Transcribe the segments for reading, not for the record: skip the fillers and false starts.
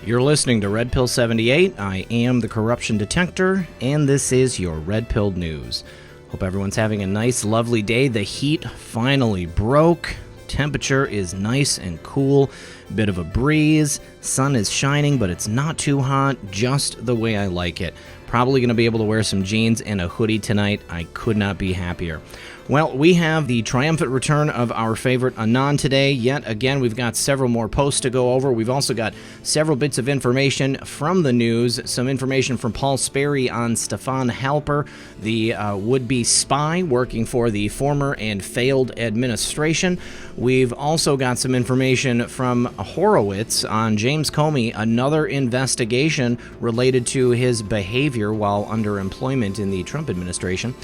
You're listening to Red Pill 78. I am the corruption detector, and this is your Red Pill News. Hope everyone's having a nice, lovely day. The heat finally broke. Temperature is nice and cool. Bit of a breeze. Sun is shining, but it's not too hot. Just the way I like it. Probably going to be able to wear some jeans and a hoodie tonight. I could not be happier. Well, we have the triumphant return of our favorite Anon today. Yet again, we've got several more posts to go over. We've also got several bits of information from the news, some information from Paul Sperry on Stefan Halper, the would-be spy working for the former and failed administration. We've also got some information from Horowitz on James Comey, another investigation related to his behavior while under employment in the Trump administration.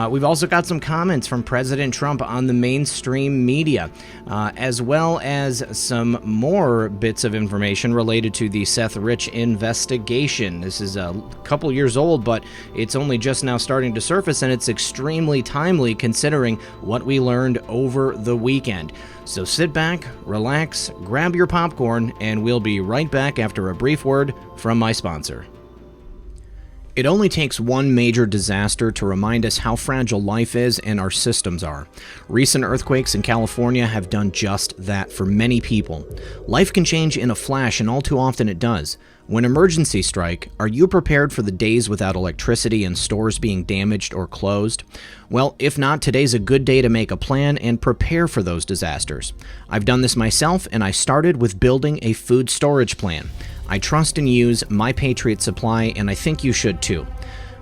We've also got some comments from President Trump on the mainstream media, as well as some more bits of information related to the Seth Rich investigation. This is a couple years old, but it's only just now starting to surface, and it's extremely timely considering what we learned over the weekend. So sit back, relax, grab your popcorn, and we'll be right back after a brief word from my sponsor. It only takes one major disaster to remind us how fragile life is and our systems are. Recent earthquakes in California have done just that for many people. Life can change in a flash, and all too often it does. When emergencies strike, are you prepared for the days without electricity and stores being damaged or closed? Well, if not, today's a good day to make a plan and prepare for those disasters. I've done this myself, and I started with building a food storage plan. I trust and use My Patriot Supply, and I think you should too.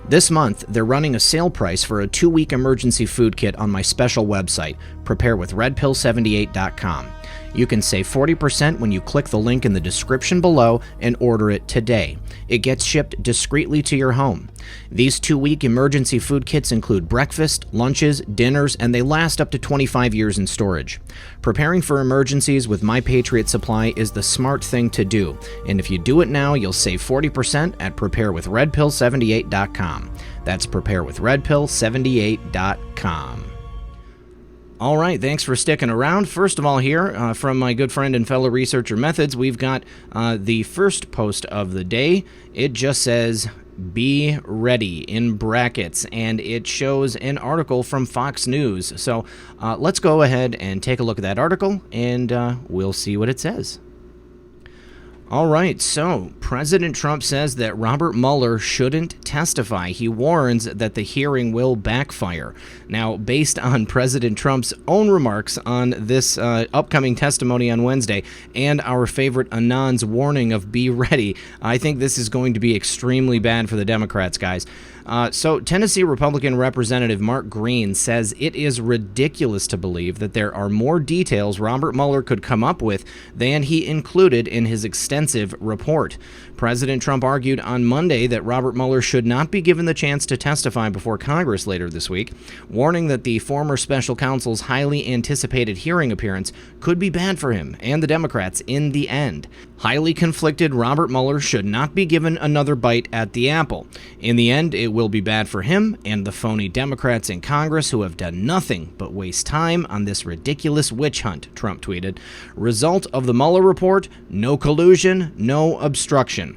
This month, they're running a sale price for a 2-week emergency food kit on my special website, preparewithredpill78.com. You can save 40% when you click the link in the description below and order it today. It gets shipped discreetly to your home. These 2-week emergency food kits include breakfast, lunches, dinners, and they last up to 25 years in storage. Preparing for emergencies with My Patriot Supply is the smart thing to do, and if you do it now, you'll save 40% at preparewithredpill78.com. That's preparewithredpill78.com. All right, thanks for sticking around. First of all here, from my good friend and fellow researcher Methods, we've got the first post of the day. It just says, "Be ready," in brackets, and it shows an article from Fox News. So let's go ahead and take a look at that article, and we'll see what it says. All right, so President Trump says that Robert Mueller shouldn't testify. He warns that the hearing will backfire. Now, based on President Trump's own remarks on this upcoming testimony on Wednesday and our favorite Anon's warning of be ready, I think this is going to be extremely bad for the Democrats, guys. So Tennessee Republican Representative Mark Green says it is ridiculous to believe that there are more details Robert Mueller could come up with than he included in his extensive report. President Trump argued on Monday that Robert Mueller should not be given the chance to testify before Congress later this week, warning that the former special counsel's highly anticipated hearing appearance could be bad for him and the Democrats in the end. Highly conflicted Robert Mueller should not be given another bite at the apple. In the end, it will be bad for him and the phony Democrats in Congress who have done nothing but waste time on this ridiculous witch hunt, Trump tweeted. Result of the Mueller report: no collusion, no obstruction.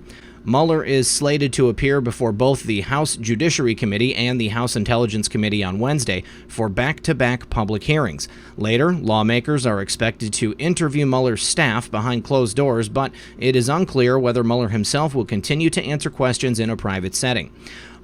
Mueller is slated to appear before both the House Judiciary Committee and the House Intelligence Committee on Wednesday for back-to-back public hearings. Later, lawmakers are expected to interview Mueller's staff behind closed doors, but it is unclear whether Mueller himself will continue to answer questions in a private setting.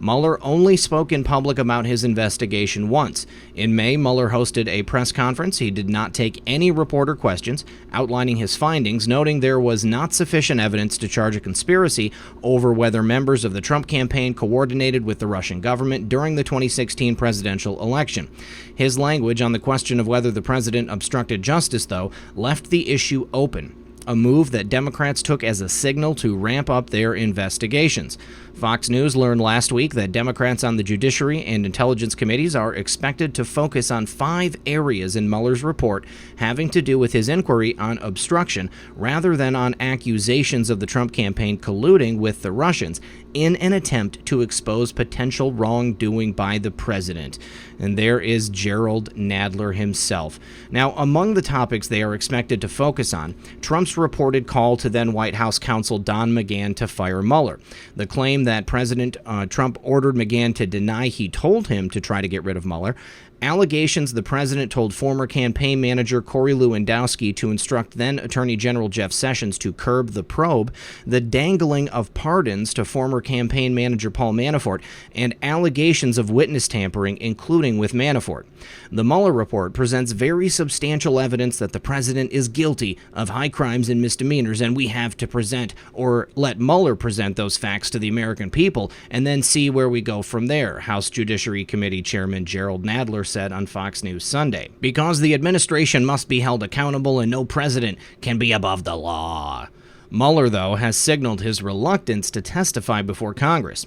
Mueller only spoke in public about his investigation once. In May, Mueller hosted a press conference. He did not take any reporter questions, outlining his findings, noting there was not sufficient evidence to charge a conspiracy over whether members of the Trump campaign coordinated with the Russian government during the 2016 presidential election. His language on the question of whether the president obstructed justice, though, left the issue open, a move that Democrats took as a signal to ramp up their investigations. Fox News learned last week that Democrats on the Judiciary and Intelligence Committees are expected to focus on 5 areas in Mueller's report having to do with his inquiry on obstruction, rather than on accusations of the Trump campaign colluding with the Russians in an attempt to expose potential wrongdoing by the president. And there is Gerald Nadler himself. Now, among the topics they are expected to focus on, Trump's reported call to then White House counsel Don McGahn to fire Mueller, the claim that President Trump ordered McGahn to deny he told him to try to get rid of Mueller, allegations the president told former campaign manager Corey Lewandowski to instruct then Attorney General Jeff Sessions to curb the probe, the dangling of pardons to former campaign manager Paul Manafort, and allegations of witness tampering, including with Manafort. The Mueller report presents very substantial evidence that the president is guilty of high crimes and misdemeanors, and we have to present, or let Mueller present, those facts to the American people, and then see where we go from there, House Judiciary Committee Chairman Gerald Nadler said on Fox News Sunday. Because the administration must be held accountable and no president can be above the law. Mueller, though, has signaled his reluctance to testify before Congress.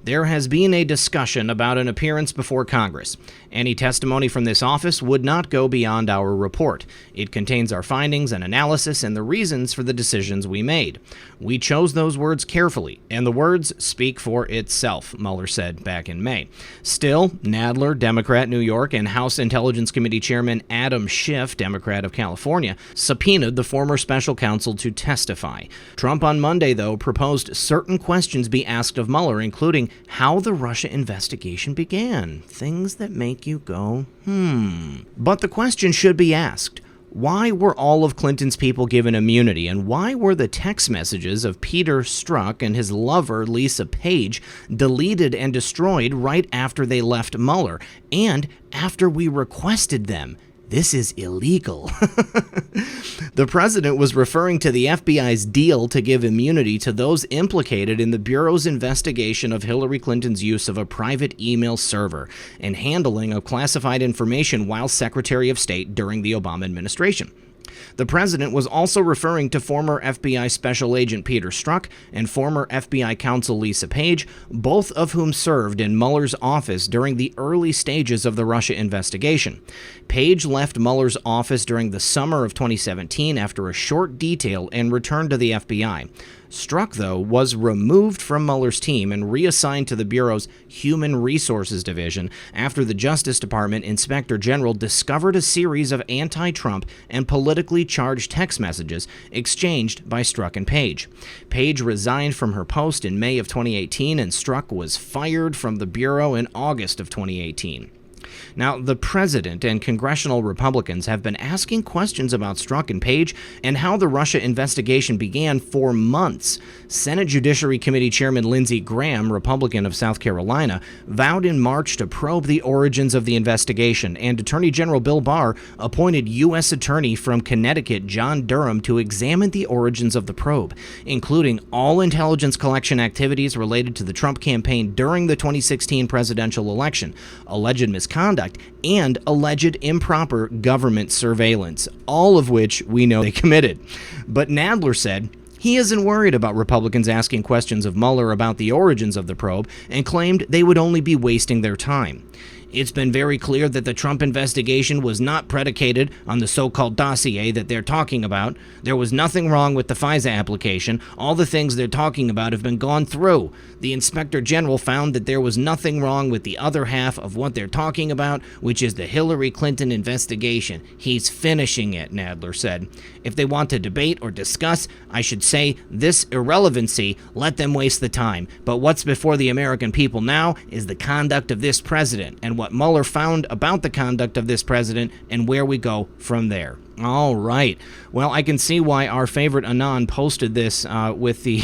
There has been a discussion about an appearance before Congress. Any testimony from this office would not go beyond our report. It contains our findings and analysis and the reasons for the decisions we made. We chose those words carefully, and the words speak for itself, Mueller said back in May. Still, Nadler, Democrat, New York, and House Intelligence Committee Chairman Adam Schiff, Democrat of California, subpoenaed the former special counsel to testify. Trump on Monday, though, proposed certain questions be asked of Mueller, including how the Russia investigation began. Things that make you go, But the question should be asked. Why were all of Clinton's people given immunity, and why were the text messages of Peter Strzok and his lover, Lisa Page, deleted and destroyed right after they left Mueller, and after we requested them? This is illegal. The president was referring to the FBI's deal to give immunity to those implicated in the Bureau's investigation of Hillary Clinton's use of a private email server and handling of classified information while Secretary of State during the Obama administration. The president was also referring to former FBI Special Agent Peter Strzok and former FBI counsel Lisa Page, both of whom served in Mueller's office during the early stages of the Russia investigation. Page left Mueller's office during the summer of 2017 after a short detail and returned to the FBI. Strzok, though, was removed from Mueller's team and reassigned to the Bureau's Human Resources Division after the Justice Department Inspector General discovered a series of anti-Trump and politically charged text messages exchanged by Strzok and Page. Page resigned from her post in May of 2018, and Strzok was fired from the Bureau in August of 2018. Now, the president and congressional Republicans have been asking questions about Strzok and Page and how the Russia investigation began for months. Senate Judiciary Committee Chairman Lindsey Graham, Republican of South Carolina, vowed in March to probe the origins of the investigation, and Attorney General Bill Barr appointed U.S. Attorney from Connecticut John Durham to examine the origins of the probe, including all intelligence collection activities related to the Trump campaign during the 2016 presidential election, alleged misconduct, and alleged improper government surveillance, all of which we know they committed. But Nadler said he isn't worried about Republicans asking questions of Mueller about the origins of the probe and claimed they would only be wasting their time. It's been very clear that the Trump investigation was not predicated on the so-called dossier that they're talking about. There was nothing wrong with the FISA application. All the things they're talking about have been gone through. The Inspector General found that there was nothing wrong with the other half of what they're talking about, which is the Hillary Clinton investigation. He's finishing it, Nadler said. If they want to debate or discuss, I should say, this irrelevancy, let them waste the time. But what's before the American people now is the conduct of this president and what Mueller found about the conduct of this president and where we go from there. All right. Well, I can see why our favorite Anon posted this with the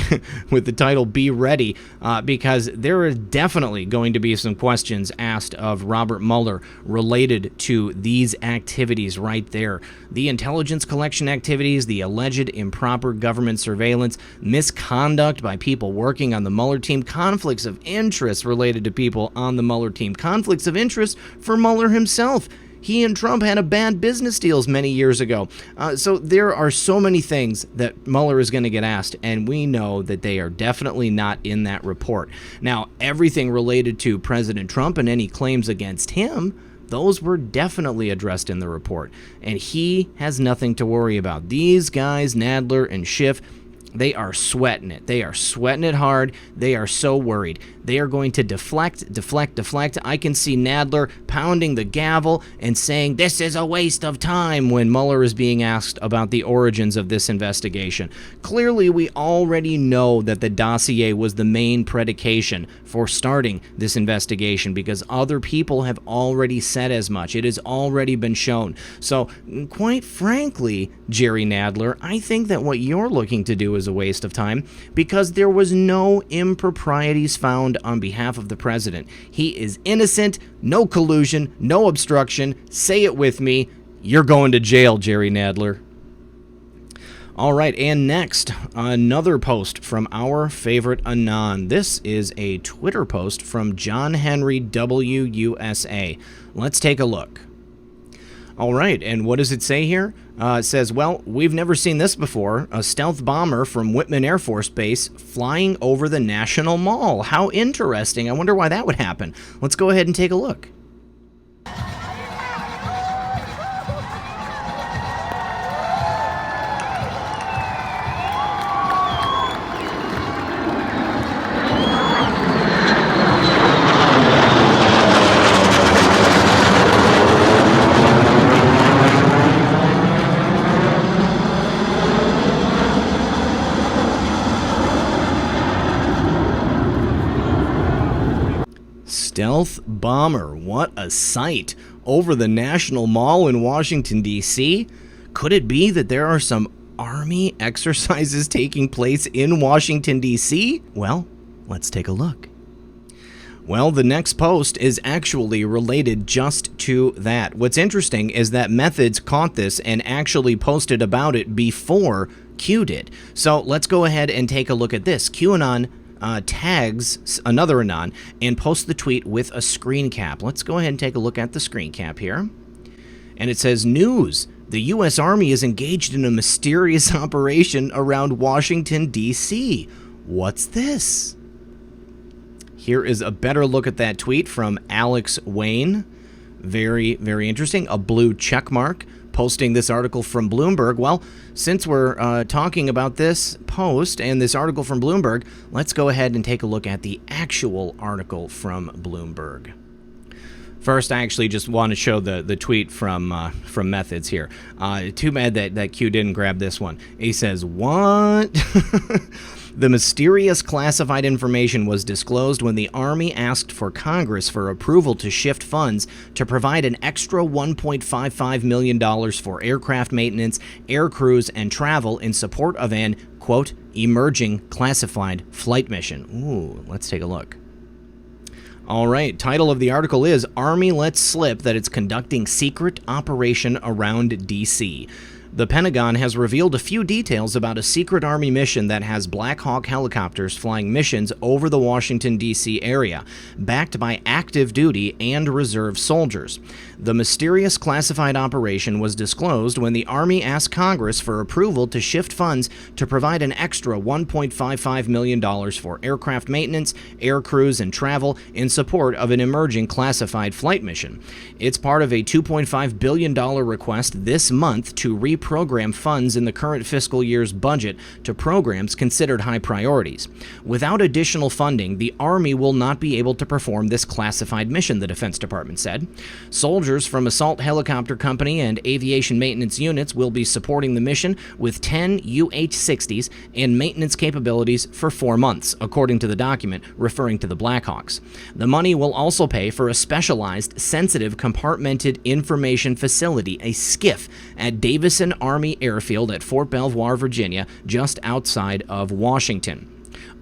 with the title "Be Ready," because there are definitely going to be some questions asked of Robert Mueller related to these activities right there. The intelligence collection activities, the alleged improper government surveillance, misconduct by people working on the Mueller team, conflicts of interest related to people on the Mueller team, conflicts of interest for Mueller himself. He and Trump had a bad business deals many years ago. So there are so many things that Mueller is going to get asked, and we know that they are definitely not in that report. Now, everything related to President Trump and any claims against him, those were definitely addressed in the report, and he has nothing to worry about. These guys, Nadler and Schiff, they are sweating it. They are sweating it hard. They are so worried. They are going to deflect. I can see Nadler pounding the gavel and saying, "This is a waste of time," when Mueller is being asked about the origins of this investigation. Clearly, we already know that the dossier was the main predication for starting this investigation because other people have already said as much. It has already been shown. So, quite frankly, Jerry Nadler, I think that what you're looking to do is a waste of time because there was no improprieties found on behalf of the president. He is innocent, no collusion, no obstruction. Say it with me. You're going to jail, Jerry Nadler. All right, and next, another post from our favorite Anon. This is a Twitter post from John Henry WUSA. Let's take a look. All right, and what does it say here? It says, well, we've never seen this before. A stealth bomber from Whitman Air Force Base flying over the National Mall. How interesting. I wonder why that would happen. Let's go ahead and take a look. Stealth bomber, what a sight, over the National Mall in Washington, D.C. Could it be that there are some Army exercises taking place in Washington, D.C.? Well, let's take a look. Well, the next post is actually related just to that. What's interesting is that Methods caught this and actually posted about it before Q did. So let's go ahead and take a look at this. QAnon tags another Anon and posts the tweet with a screen cap. Let's go ahead and take a look at the screen cap here. And it says, news, the U.S. Army is engaged in a mysterious operation around Washington, D.C. What's this? Here is a better look at that tweet from Alex Wayne. Very, very interesting. A blue check mark. Posting this article from Bloomberg. Well, since we're talking about this post and this article from Bloomberg, let's go ahead and take a look at the actual article from Bloomberg. First, I actually just want to show the tweet from Methods here. Too bad that Q didn't grab this one. He says, what? The mysterious classified information was disclosed when the Army asked for Congress for approval to shift funds to provide an extra $1.55 million for aircraft maintenance, air crews, and travel in support of an, quote, emerging classified flight mission. Ooh, let's take a look. All right, title of the article is Army Lets Slip That It's Conducting Secret Operation Around D.C. The Pentagon has revealed a few details about a secret Army mission that has Black Hawk helicopters flying missions over the Washington, D.C. area, backed by active duty and reserve soldiers. The mysterious classified operation was disclosed when the Army asked Congress for approval to shift funds to provide an extra $1.55 million for aircraft maintenance, air crews, and travel in support of an emerging classified flight mission. It's part of a $2.5 billion request this month to reprogram funds in the current fiscal year's budget to programs considered high priorities. Without additional funding, the Army will not be able to perform this classified mission, the Defense Department said. Soldiers from Assault Helicopter Company and Aviation Maintenance Units will be supporting the mission with 10 UH-60s and maintenance capabilities for 4 months, according to the document referring to the Blackhawks. The money will also pay for a specialized, sensitive, compartmented information facility, a SCIF, at Davison Army Airfield at Fort Belvoir, Virginia, just outside of Washington.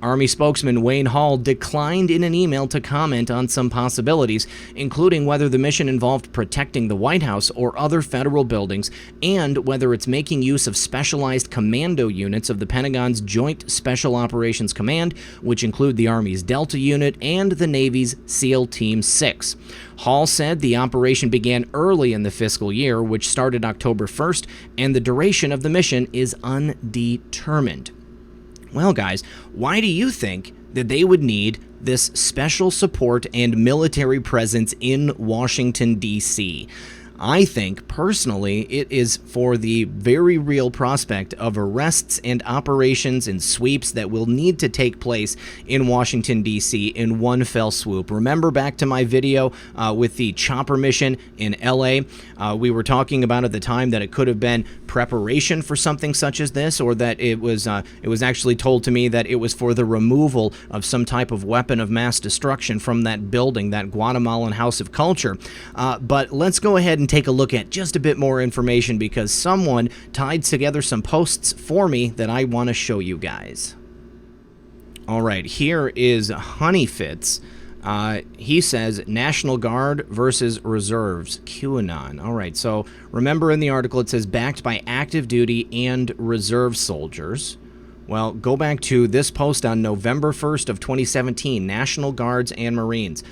Army spokesman Wayne Hall declined in an email to comment on some possibilities, including whether the mission involved protecting the White House or other federal buildings, and whether it's making use of specialized commando units of the Pentagon's Joint Special Operations Command, which include the Army's Delta Unit and the Navy's SEAL Team 6. Hall said the operation began early in the fiscal year, which started October 1st, and the duration of the mission is undetermined. Well, guys, why do you think that they would need this special support and military presence in Washington, D.C.? I think, personally, it is for the very real prospect of arrests and operations and sweeps that will need to take place in Washington, D.C. in one fell swoop. Remember back to my video with the chopper mission in L.A.? We were talking about at the time that it could have been preparation for something such as this, or that it was actually told to me that it was for the removal of some type of weapon of mass destruction from that building, that Guatemalan House of Culture. But let's go ahead and take a look at just a bit more information, because someone tied together some posts for me that I want to show you guys. All right, here is Honeyfits. He says National Guard versus Reserves, QAnon. All right, so remember in the article it says backed by active duty and reserve soldiers. Well, go back to this post on November 1st of 2017, National Guards and Marines.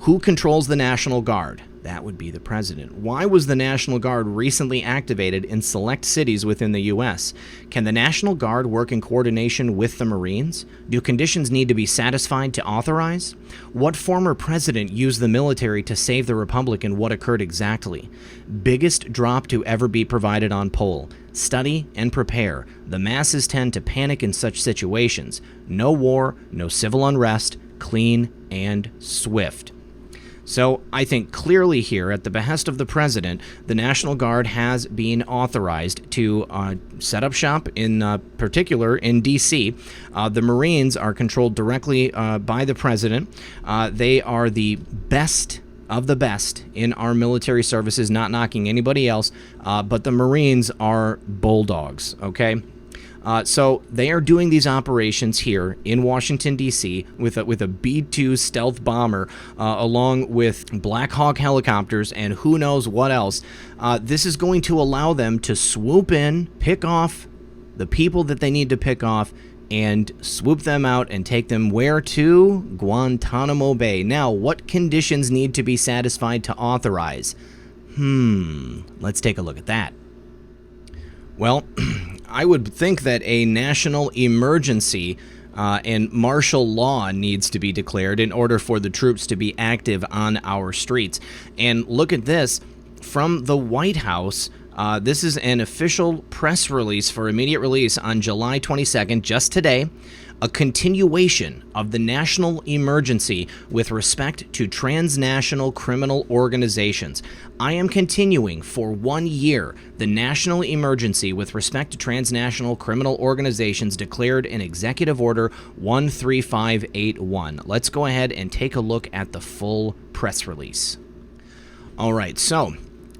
Who controls the National Guard? That would be the president. Why was the National Guard recently activated in select cities within the U.S.? Can the National Guard work in coordination with the Marines? Do conditions need to be satisfied to authorize? What former president used the military to save the Republic, and what occurred exactly? Biggest drop to ever be provided on poll. Study and prepare. The masses tend to panic in such situations. No war, no civil unrest, clean and swift. So I think clearly here, at the behest of the president, the National Guard has been authorized to set up shop, in particular in D.C. The Marines are controlled directly by the president. They are the best of the best in our military services, not knocking anybody else, but the Marines are bulldogs, okay? So they are doing these operations here in Washington, D.C. with a B-2 stealth bomber along with Black Hawk helicopters and who knows what else. This is going to allow them to swoop in, pick off the people that they need to pick off, and swoop them out and take them where to? Guantanamo Bay. Now, what conditions need to be satisfied to authorize? Let's take a look at that. Well, I would think that a national emergency and martial law needs to be declared in order for the troops to be active on our streets. And look at this from the White House. This is an official press release for immediate release on July 22nd, just today. A continuation of the national emergency with respect to transnational criminal organizations. I am continuing for 1 year the national emergency with respect to transnational criminal organizations declared in Executive Order 13581. Let's go ahead and take a look at the full press release. All right, so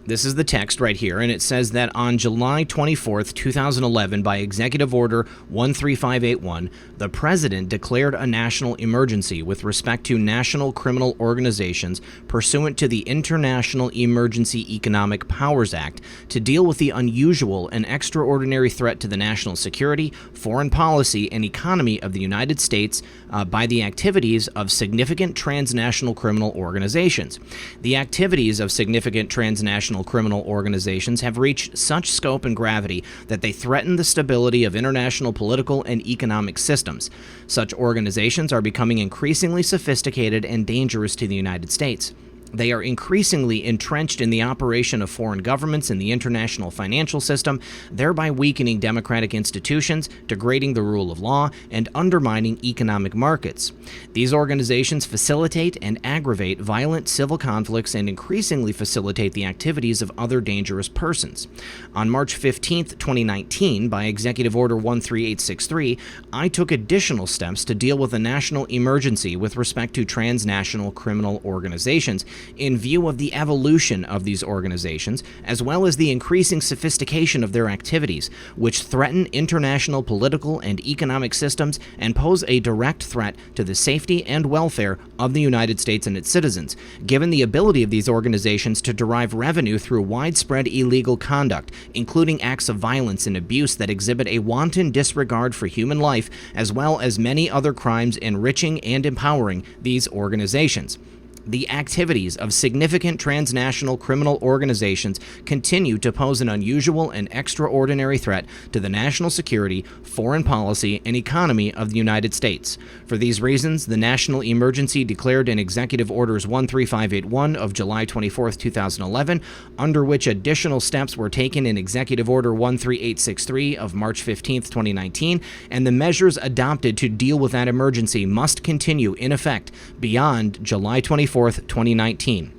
this is the text right here, and it says that on July 24th, 2011, by Executive Order 13581, the President declared a national emergency with respect to national criminal organizations pursuant to the International Emergency Economic Powers Act to deal with the unusual and extraordinary threat to the national security, foreign policy, and economy of the United States by the activities of significant transnational criminal organizations. The activities of significant transnational criminal organizations have reached such scope and gravity that they threaten the stability of international political and economic systems. Such organizations are becoming increasingly sophisticated and dangerous to the United States. They are increasingly entrenched in the operation of foreign governments and the international financial system, thereby weakening democratic institutions, degrading the rule of law, and undermining economic markets. These organizations facilitate and aggravate violent civil conflicts and increasingly facilitate the activities of other dangerous persons. On March 15, 2019, by Executive Order 13863, I took additional steps to deal with a national emergency with respect to transnational criminal organizations, in view of the evolution of these organizations, as well as the increasing sophistication of their activities, which threaten international political and economic systems and pose a direct threat to the safety and welfare of the United States and its citizens, given the ability of these organizations to derive revenue through widespread illegal conduct, including acts of violence and abuse that exhibit a wanton disregard for human life, as well as many other crimes enriching and empowering these organizations. The activities of significant transnational criminal organizations continue to pose an unusual and extraordinary threat to the national security, foreign policy, and economy of the United States. For these reasons, the national emergency declared in Executive Orders 13581 of July 24, 2011, under which additional steps were taken in Executive Order 13863 of March 15, 2019, and the measures adopted to deal with that emergency must continue in effect beyond July 24, 2019.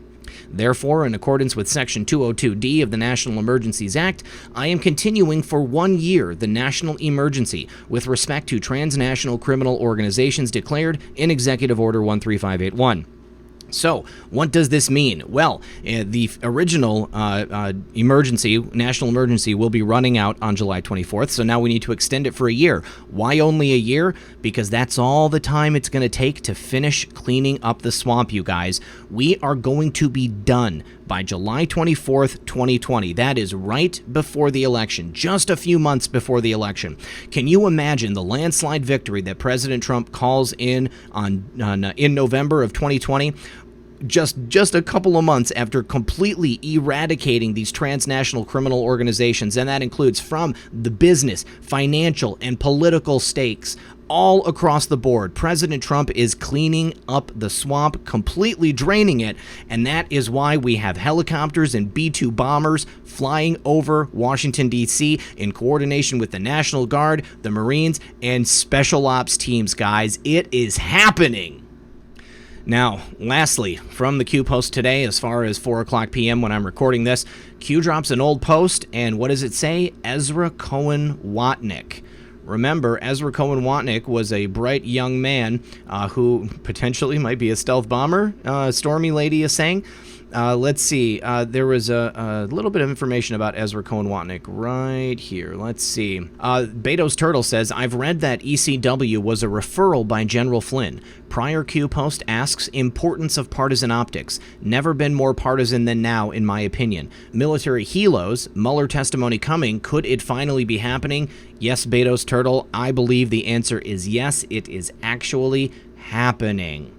Therefore, in accordance with Section 202D of the National Emergencies Act, I am continuing for 1 year the national emergency with respect to transnational criminal organizations declared in Executive Order 13581. So, what does this mean? Well, the original national emergency, will be running out on July 24th, so now we need to extend it for a year. Why only a year? Because that's all the time it's going to take to finish cleaning up the swamp, you guys. We are going to be done by July 24th, 2020. That is right before the election, just a few months before the election. Can you imagine the landslide victory that President Trump calls in November of 2020? Just a couple of months after completely eradicating these transnational criminal organizations, and that includes from the business, financial, and political stakes all across the board. President Trump is cleaning up the swamp, completely draining it, and that is why we have helicopters and B-2 bombers flying over Washington, D.C. in coordination with the National Guard, the Marines, and Special Ops teams, guys. It is happening. Now, lastly, from the Q post today, as far as 4 o'clock p.m. when I'm recording this, Q drops an old post, and what does it say? Ezra Cohen Watnick. Remember, Ezra Cohen Watnick was a bright young man who potentially might be a stealth bomber, Stormy Lady is saying. Let's see. There was a little bit of information about Ezra Cohen Watnick right here. Let's see. Beto's Turtle says, I've read that ECW was a referral by General Flynn. Prior Q post asks importance of partisan optics. Never been more partisan than now, in my opinion. Military helos, Mueller testimony coming. Could it finally be happening? Yes, Beto's Turtle. I believe the answer is yes. It is actually happening.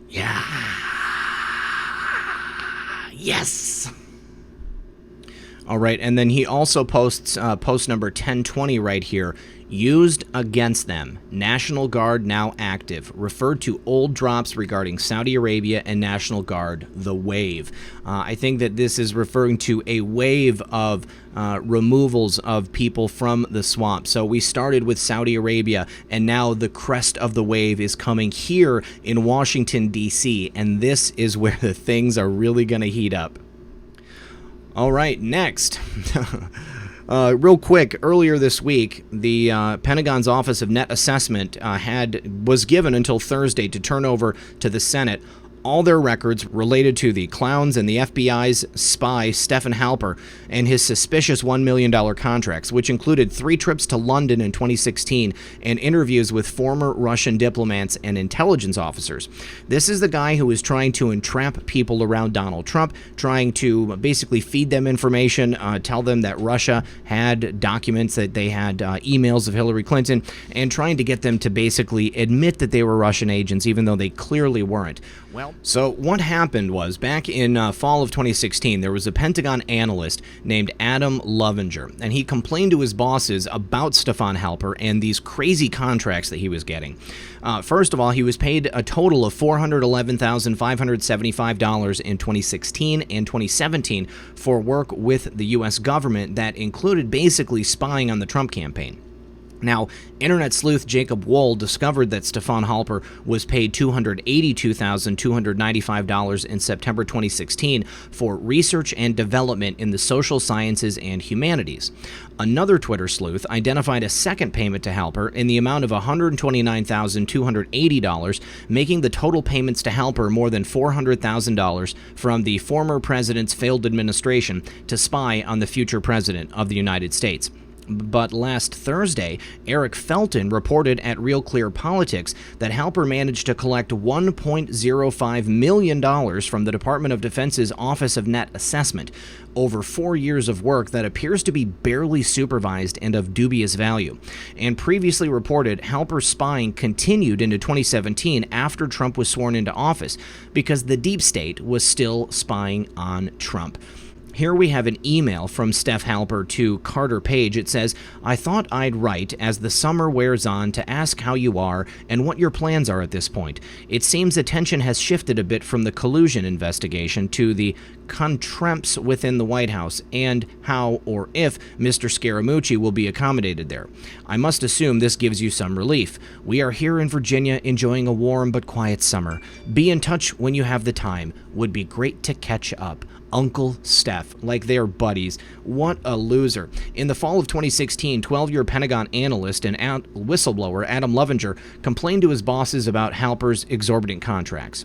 Yeah. Yes! All right, and then he also posts post number 1020 right here. Used against them. National Guard now active. Referred to old drops regarding Saudi Arabia and National Guard, the wave. I think that this is referring to a wave of removals of people from the swamp. So we started with Saudi Arabia, and now the crest of the wave is coming here in Washington, D.C., and this is where the things are really going to heat up. All right, next. Real quick, earlier this week, the Pentagon's Office of Net Assessment was given until Thursday to turn over to the Senate all their records related to the clowns and the FBI's spy, Stephen Halper, and his suspicious $1 million contracts, which included 3 trips to London in 2016 and interviews with former Russian diplomats and intelligence officers. This is the guy who is trying to entrap people around Donald Trump, trying to basically feed them information, tell them that Russia had documents, that they had emails of Hillary Clinton, and trying to get them to basically admit that they were Russian agents, even though they clearly weren't. Well, so what happened was, back in fall of 2016, there was a Pentagon analyst named Adam Lovinger, and he complained to his bosses about Stefan Halper and these crazy contracts that he was getting. First of all, he was paid a total of $411,575 in 2016 and 2017 for work with the U.S. government that included basically spying on the Trump campaign. Now, internet sleuth Jacob Wohl discovered that Stefan Halper was paid $282,295 in September 2016 for research and development in the social sciences and humanities. Another Twitter sleuth identified a second payment to Halper in the amount of $129,280, making the total payments to Halper more than $400,000 from the former president's failed administration to spy on the future president of the United States. But last Thursday, Eric Felton reported at Real Clear Politics that Halper managed to collect $1.05 million from the Department of Defense's Office of Net Assessment, over 4 years of work that appears to be barely supervised and of dubious value. And previously reported, Halper's spying continued into 2017 after Trump was sworn into office, because the deep state was still spying on Trump. Here we have an email from Steph Halper to Carter Page. It says, "I thought I'd write as the summer wears on to ask how you are and what your plans are at this point. It seems attention has shifted a bit from the collusion investigation to the contemps within the White House and how or if Mr. Scaramucci will be accommodated there. I must assume this gives you some relief. We are here in Virginia enjoying a warm but quiet summer. Be in touch when you have the time. Would be great to catch up. Uncle Steph," like they're buddies. What a loser. In the fall of 2016, 12-year Pentagon analyst and whistleblower Adam Lovinger complained to his bosses about Halper's exorbitant contracts.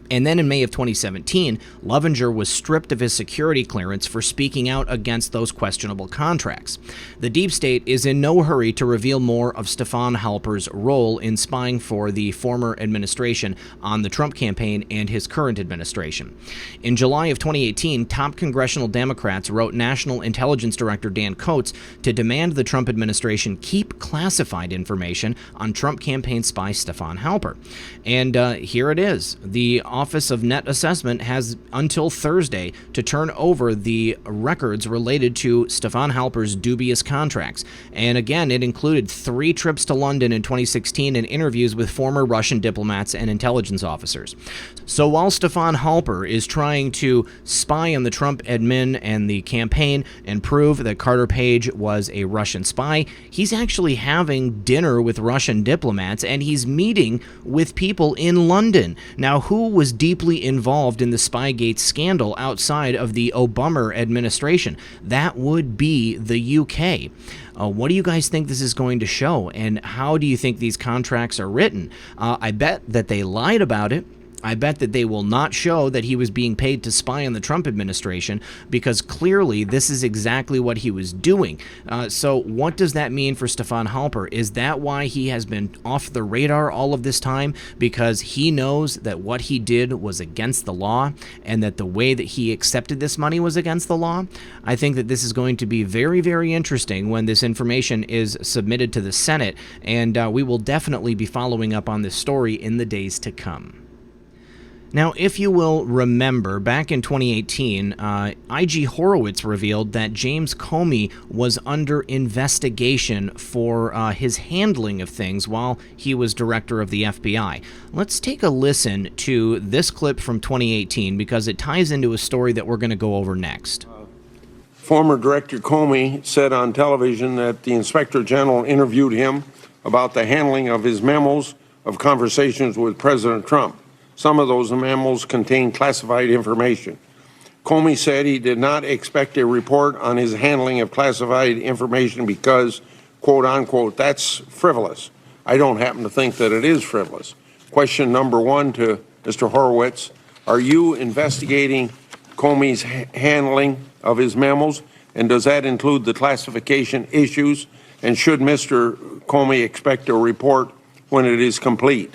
And then in May of 2017, Lovinger was stripped of his security clearance for speaking out against those questionable contracts. The deep state is in no hurry to reveal more of Stefan Halper's role in spying for the former administration on the Trump campaign and his current administration. In July of 2018, top congressional Democrats wrote National Intelligence Director Dan Coats to demand the Trump administration keep classified information on Trump campaign spy Stefan Halper. And here it is. The Office of Net Assessment has until Thursday to turn over the records related to Stefan Halper's dubious contracts. And again, it included 3 trips to London in 2016 and interviews with former Russian diplomats and intelligence officers. So while Stefan Halper is trying to spy on the Trump admin and the campaign and prove that Carter Page was a Russian spy, he's actually having dinner with Russian diplomats and he's meeting with people in London. Now, who was deeply involved in the Spygate scandal outside of the Obama administration? That would be the UK. What do you guys think this is going to show, and how do you think these contracts are written? I bet that they lied about it. I bet that they will not show that he was being paid to spy on the Trump administration, because clearly this is exactly what he was doing. So what does that mean for Stefan Halper? Is that why he has been off the radar all of this time? Because he knows that what he did was against the law and that the way that he accepted this money was against the law? I think that this is going to be very, very interesting when this information is submitted to the Senate, and we will definitely be following up on this story in the days to come. Now, if you will remember, back in 2018, I.G. Horowitz revealed that James Comey was under investigation for his handling of things while he was director of the FBI. Let's take a listen to this clip from 2018 because it ties into a story that we're going to go over next. Former Director Comey said on television that the Inspector General interviewed him about the handling of his memos of conversations with President Trump. Some of those memos contain classified information. Comey said he did not expect a report on his handling of classified information because, quote unquote, that's frivolous. I don't happen to think that it is frivolous. Question number 1 to Mr. Horowitz: are you investigating Comey's handling of his memos, and does that include the classification issues? And should Mr. Comey expect a report when it is complete?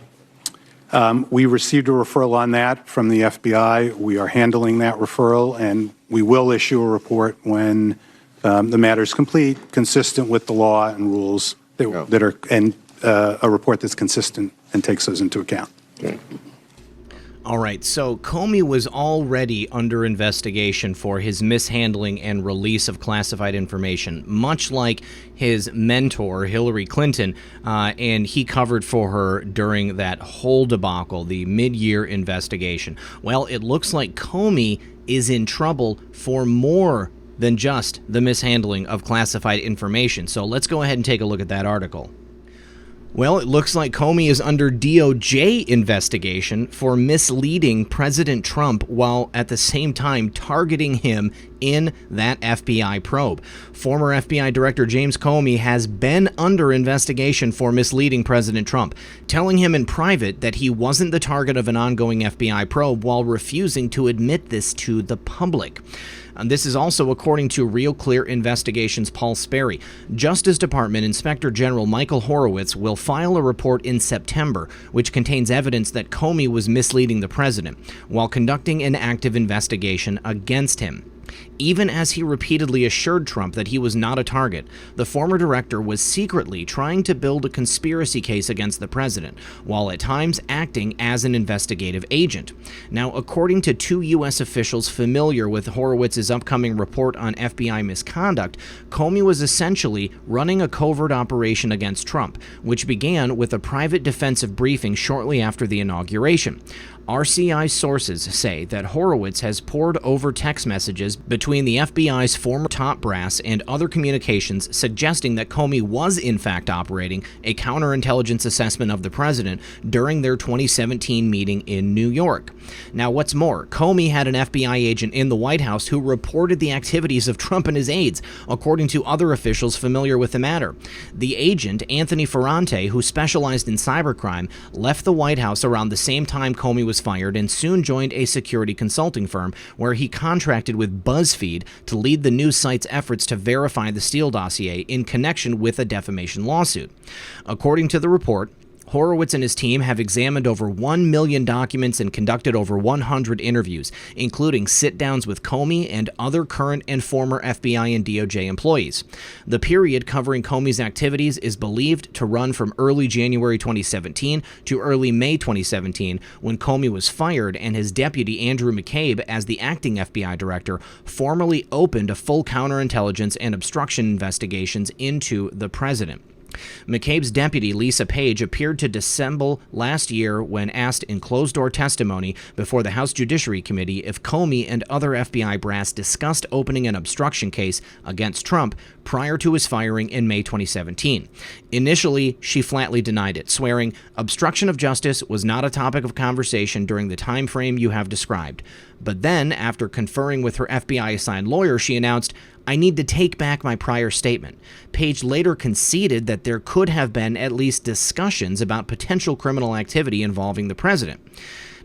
We received a referral on that from the FBI. We are handling that referral, and we will issue a report when the matter is complete, consistent with the law and rules that are, and a report that's consistent and takes those into account. Okay. All right, so Comey was already under investigation for his mishandling and release of classified information, much like his mentor, Hillary Clinton, and he covered for her during that whole debacle, the mid-year investigation. Well, it looks like Comey is in trouble for more than just the mishandling of classified information. So let's go ahead and take a look at that article. Well, it looks like Comey is under DOJ investigation for misleading President Trump while at the same time targeting him in that FBI probe. Former FBI Director James Comey has been under investigation for misleading President Trump, telling him in private that he wasn't the target of an ongoing FBI probe while refusing to admit this to the public. And this is also according to Real Clear Investigations' Paul Sperry. Justice Department Inspector General Michael Horowitz will file a report in September which contains evidence that Comey was misleading the president while conducting an active investigation against him. Even as he repeatedly assured Trump that he was not a target, the former director was secretly trying to build a conspiracy case against the president, while at times acting as an investigative agent. Now, according to two U.S. officials familiar with Horowitz's upcoming report on FBI misconduct, Comey was essentially running a covert operation against Trump, which began with a private defensive briefing shortly after the inauguration. RCI sources say that Horowitz has pored over text messages between the FBI's former top brass and other communications suggesting that Comey was in fact operating a counterintelligence assessment of the president during their 2017 meeting in New York. Now, what's more, Comey had an FBI agent in the White House who reported the activities of Trump and his aides, according to other officials familiar with the matter. The agent, Anthony Ferrante, who specialized in cybercrime, left the White House around the same time Comey was fired and soon joined a security consulting firm where he contracted with BuzzFeed to lead the news site's efforts to verify the Steele dossier in connection with a defamation lawsuit. According to the report, Horowitz and his team have examined over 1 million documents and conducted over 100 interviews, including sit-downs with Comey and other current and former FBI and DOJ employees. The period covering Comey's activities is believed to run from early January 2017 to early May 2017, when Comey was fired and his deputy Andrew McCabe, as the acting FBI director, formally opened a full counterintelligence and obstruction investigations into the president. McCabe's deputy, Lisa Page, appeared to dissemble last year when asked in closed-door testimony before the House Judiciary Committee if Comey and other FBI brass discussed opening an obstruction case against Trump prior to his firing in May 2017. Initially, she flatly denied it, swearing, "Obstruction of justice was not a topic of conversation during the time frame you have described." But then, after conferring with her FBI-assigned lawyer, she announced, "I need to take back my prior statement." Page later conceded that there could have been at least discussions about potential criminal activity involving the president.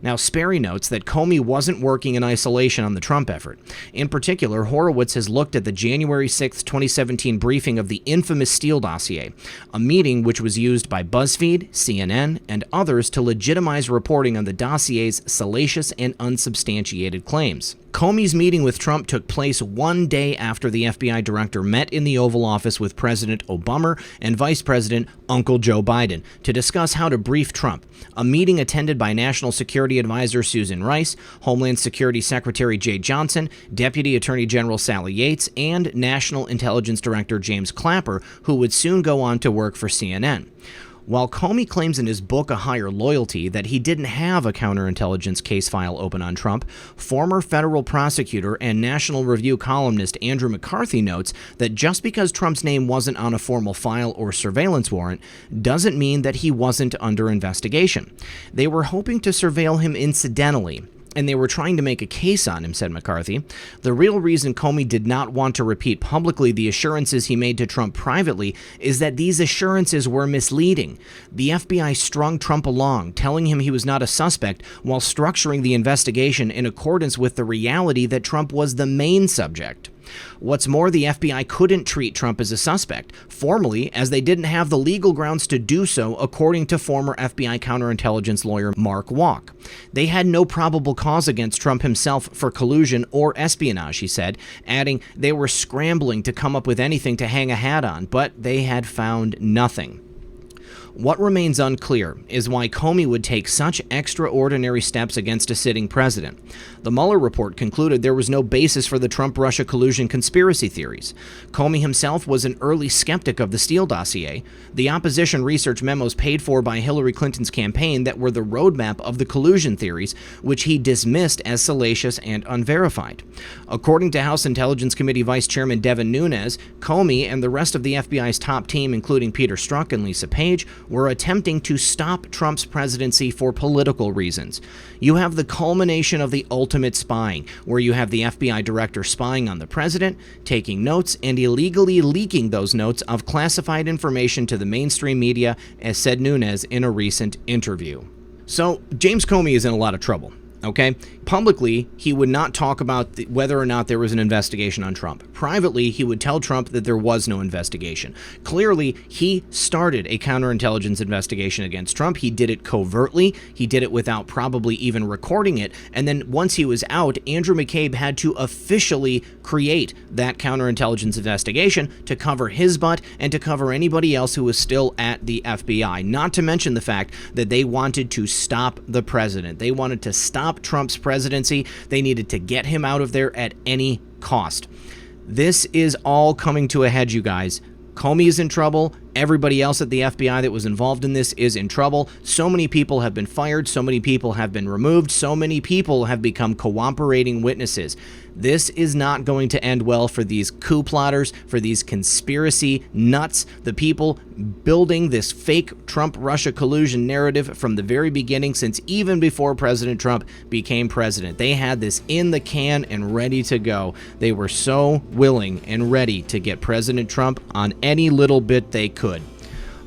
Now, Sperry notes that Comey wasn't working in isolation on the Trump effort. In particular, Horowitz has looked at the January 6, 2017 briefing of the infamous Steele dossier, a meeting which was used by BuzzFeed, CNN, and others to legitimize reporting on the dossier's salacious and unsubstantiated claims. Comey's meeting with Trump took place one day after the FBI director met in the Oval Office with President Obama and Vice President Uncle Joe Biden to discuss how to brief Trump, a meeting attended by National Security Advisor Susan Rice, Homeland Security Secretary Jay Johnson, Deputy Attorney General Sally Yates, and National Intelligence Director James Clapper, who would soon go on to work for CNN. While Comey claims in his book A Higher Loyalty that he didn't have a counterintelligence case file open on Trump, former federal prosecutor and National Review columnist Andrew McCarthy notes that just because Trump's name wasn't on a formal file or surveillance warrant doesn't mean that he wasn't under investigation. They were hoping to surveil him incidentally, and they were trying to make a case on him, said McCarthy. The real reason Comey did not want to repeat publicly the assurances he made to Trump privately is that these assurances were misleading. The FBI strung Trump along, telling him he was not a suspect while structuring the investigation in accordance with the reality that Trump was the main subject. What's more, the FBI couldn't treat Trump as a suspect, formally, as they didn't have the legal grounds to do so, according to former FBI counterintelligence lawyer Mark Walk. They had no probable cause against Trump himself for collusion or espionage, he said, adding they were scrambling to come up with anything to hang a hat on, but they had found nothing. What remains unclear is why Comey would take such extraordinary steps against a sitting president. The Mueller report concluded there was no basis for the Trump-Russia collusion conspiracy theories. Comey himself was an early skeptic of the Steele dossier, the opposition research memos paid for by Hillary Clinton's campaign that were the roadmap of the collusion theories, which he dismissed as salacious and unverified. According to House Intelligence Committee Vice Chairman Devin Nunes, Comey and the rest of the FBI's top team, including Peter Strzok and Lisa Page, were attempting to stop Trump's presidency for political reasons. You have the culmination of the ultimate spying, where you have the FBI director spying on the president, taking notes, and illegally leaking those notes of classified information to the mainstream media, as said Nunes in a recent interview. So, James Comey is in a lot of trouble. Okay? Publicly, he would not talk about whether or not there was an investigation on Trump. Privately, he would tell Trump that there was no investigation. Clearly, he started a counterintelligence investigation against Trump. He did it covertly. He did it without probably even recording it. And then once he was out, Andrew McCabe had to officially create that counterintelligence investigation to cover his butt and to cover anybody else who was still at the FBI. Not to mention the fact that they wanted to stop the president. They wanted to stop Trump's presidency. They needed to get him out of there at any cost. This is all coming to a head, you guys. Comey is in trouble. Everybody else at the FBI that was involved in this is in trouble. So many people have been fired. So many people have been removed. So many people have become cooperating witnesses. This is not going to end well for these coup plotters, for these conspiracy nuts, the people building this fake Trump-Russia collusion narrative from the very beginning, since even before President Trump became president. They had this in the can and ready to go. They were so willing and ready to get President Trump on any little bit they could.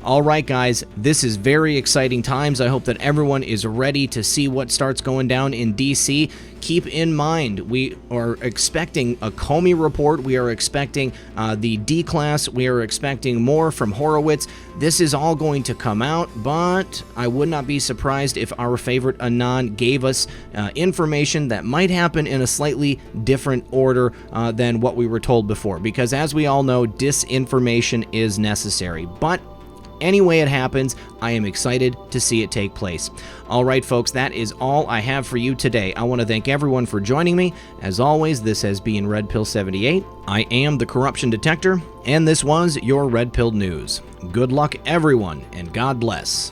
All right, guys, this is very exciting times. I hope that everyone is ready to see what starts going down in D.C. Keep in mind, we are expecting a Comey report. We are expecting the D-class. We are expecting more from Horowitz. This is all going to come out, but I would not be surprised if our favorite Anon gave us information that might happen in a slightly different order than what we were told before, because as we all know, disinformation is necessary. But any way it happens, I am excited to see it take place. All right, folks, that is all I have for you today. I want to thank everyone for joining me. As always, this has been Red Pill 78. I am the Corruption Detector, and this was your Red Pill News. Good luck, everyone, and God bless.